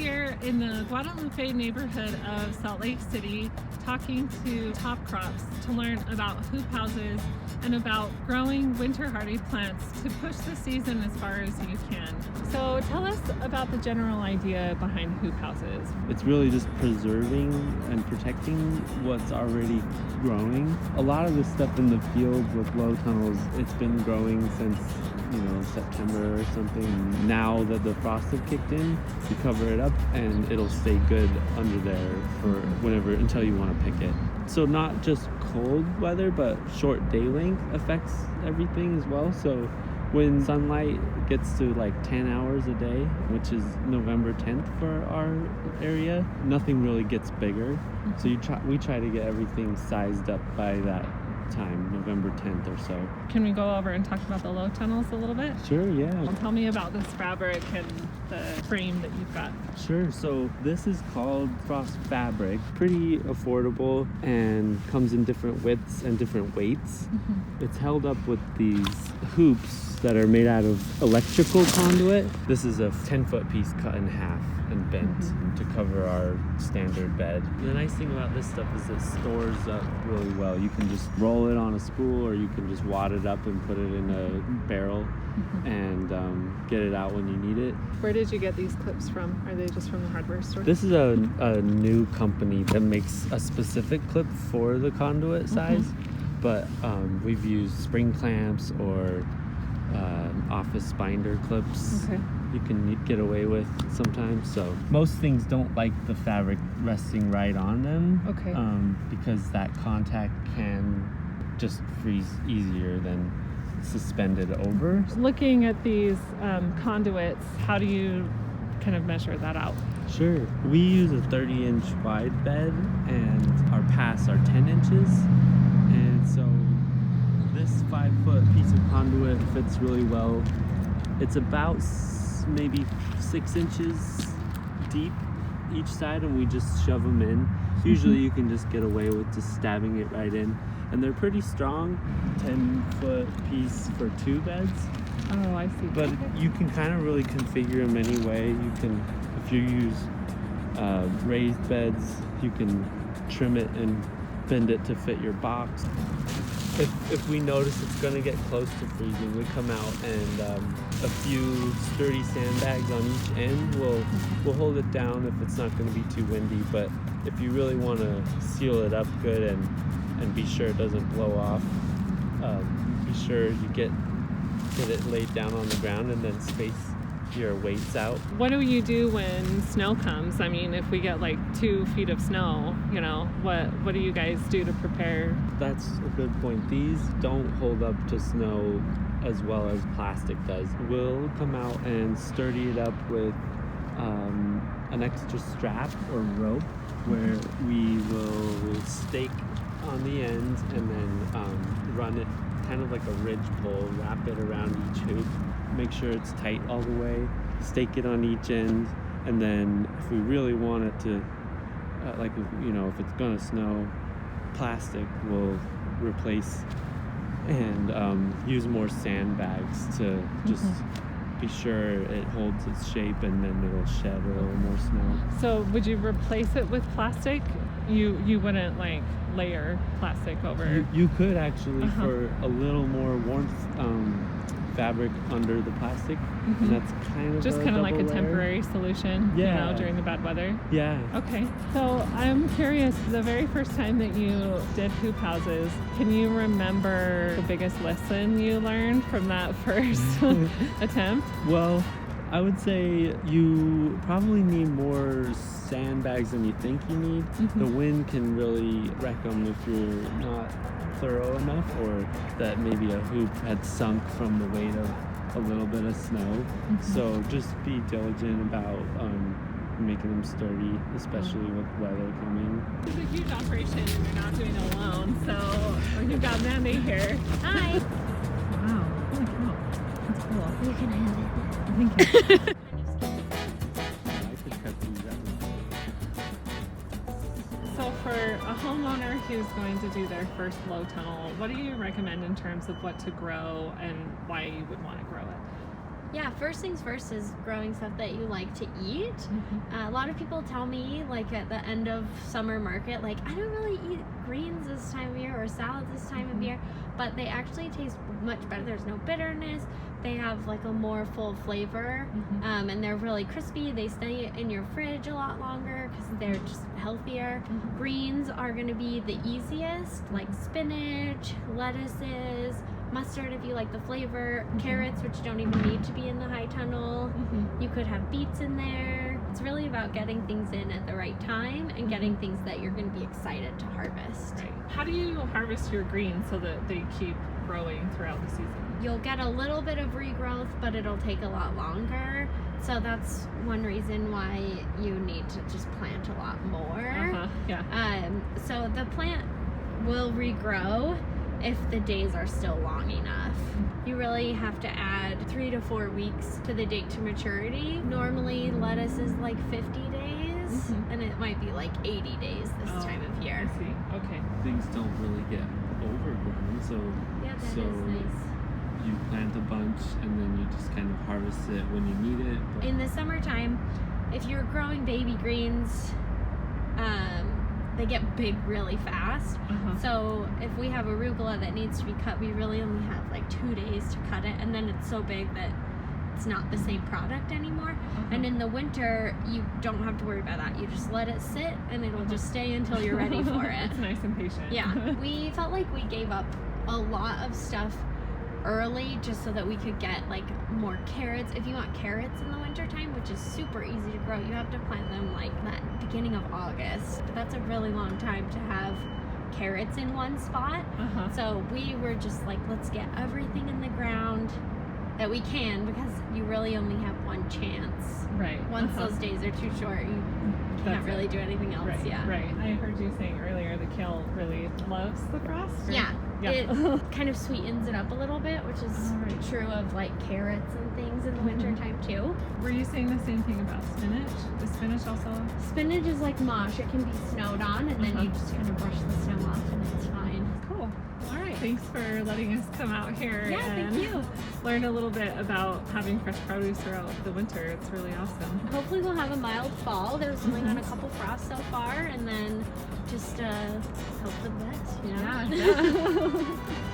here in the Guadalupe neighborhood of Salt Lake City talking to Top Crops to learn about hoop houses and about growing winter hardy plants to push the season as far as you can. So tell us about the general idea behind hoop houses. It's really just preserving and protecting what's already growing. A lot of the stuff in the field with low tunnels, it's been growing since September or something. Now that the frost have kicked in, you cover it up and it'll stay good under there for whenever, until you want to pick it. So not just cold weather, but short day length affects everything as well. So when sunlight gets to like 10 hours a day, which is November 10th for our area, nothing really gets bigger. So we try to get everything sized up by that time, November 10th or so. Can we go over and talk about the low tunnels a little bit? Sure, yeah. Well, tell me about this fabric and the frame that you've got. Sure, so this is called frost fabric. Pretty affordable and comes in different widths and different weights. It's held up with these hoops that are made out of electrical conduit. This is a 10-foot piece cut in half and bent to cover our standard bed. The nice thing about this stuff is it stores up really well. You can just roll it on a spool, or you can just wad it up and put it in a barrel and get it out when you need it. Where did you get these clips from? Are they just from the hardware store? This is a new company that makes a specific clip for the conduit size, but we've used spring clamps or office binder clips. You can get away with sometimes. So most things don't like the fabric resting right on them, because that contact can just freeze easier than suspended over. Looking at these conduits, how do you kind of measure that out? Sure. We use a 30-inch wide bed, and our pass are 10 inches. And so this 5-foot piece of conduit fits really well. It's about maybe 6 inches deep each side, and we just shove them in. Usually you can just get away with just stabbing it right in, and they're pretty strong. 10-foot piece for 2 beds. Oh, I see. But you can kind of really configure them any way. You can, if you use raised beds, you can trim it and bend it to fit your box. If we notice it's going to get close to freezing, we come out and a few sturdy sandbags on each end will hold it down if it's not going to be too windy. But if you really want to seal it up good and be sure it doesn't blow off, be sure you get it laid down on the ground and then space your weights out. What do you do when snow comes? I mean, if we get like 2 feet of snow, what do you guys do to prepare? That's a good point. These don't hold up to snow as well as plastic does. We'll come out and sturdy it up with an extra strap or rope, where we will stake on the ends and then run it kind of like a ridge pole, wrap it around each hoop, make sure it's tight all the way, stake it on each end, and then if we really want it to, if it's gonna snow, plastic will replace and use more sandbags to just be sure it holds its shape, and then it'll shed a little more snow. So would you replace it with plastic? You wouldn't like layer plastic over? You could actually for a little more warmth, fabric under the plastic, and that's kind of just a kind of like a double layer. Temporary solution, during the bad weather. Yeah. Okay, so I'm curious, the very first time that you did hoop houses, can you remember the biggest lesson you learned from that first attempt? Well, I would say you probably need more sandbags than you think you need. The wind can really wreck them if you're not thorough enough, or that maybe a hoop had sunk from the weight of a little bit of snow. So just be diligent about making them sturdy, especially with weather coming. It's a huge operation and you're not doing it alone, so you've got Manda here. Hi! Wow, holy cow, that's cool. You can have it. Thank you. So for a homeowner who's going to do their first low tunnel, what do you recommend in terms of what to grow and why you would want to grow it? Yeah, first things first is growing stuff that you like to eat. A lot of people tell me, like at the end of summer market, like, I don't really eat greens this time of year or salads this time of year, but they actually taste much better. There's no bitterness. They have like a more full flavor, and they're really crispy. They stay in your fridge a lot longer because they're just healthier. Greens are going to be the easiest, like spinach, lettuces, mustard if you like the flavor, carrots, which don't even need to be in the high tunnel. You could have beets in there. It's really about getting things in at the right time and getting things that you're going to be excited to harvest. Right. How do you harvest your greens so that they keep growing throughout the season? You'll get a little bit of regrowth, but it'll take a lot longer. So that's one reason why you need to just plant a lot more. So the plant will regrow if the days are still long enough. You really have to add 3 to 4 weeks to the date to maturity. Normally lettuce is like 50 days, and it might be like 80 days this time of year. I see. Okay. Things don't really get overgrown, so Yeah, that is nice. you plant a bunch and then you just kind of harvest it when you need it. But In the summertime, if you're growing baby greens, they get big really fast. So if we have arugula that needs to be cut, we really only have like 2 days to cut it, and then it's so big that it's not the same product anymore. And in the winter, you don't have to worry about that. You just let it sit and it'll just stay until you're ready for it. It's nice and patient. Yeah, we felt like we gave up a lot of stuff early just so that we could get like more carrots. If you want carrots in the winter time, which is super easy to grow, you have to plant them like that beginning of August. But that's a really long time to have carrots in one spot. So we were just like, let's get everything in the ground that we can, because you really only have one chance. Right. Once those days are too short, you can't really do anything else. Right. Yeah. Right. I heard you saying earlier the kale really loves the frost. Or? Yeah. Yeah. It kind of sweetens it up a little bit, which is Right. true of like carrots and things in the winter time too. Were you saying the same thing about spinach? Is spinach also? Spinach is like mosh. It can be snowed on, and then you just kind of brush the snow off and it's fine. Cool. All right. Thanks for letting us come out here Yeah, and thank you. learn a little bit about having fresh produce throughout the winter. It's really awesome. Hopefully we'll have a mild fall. There's only been a couple frosts so far, and then just hope for the best. You know? Yeah.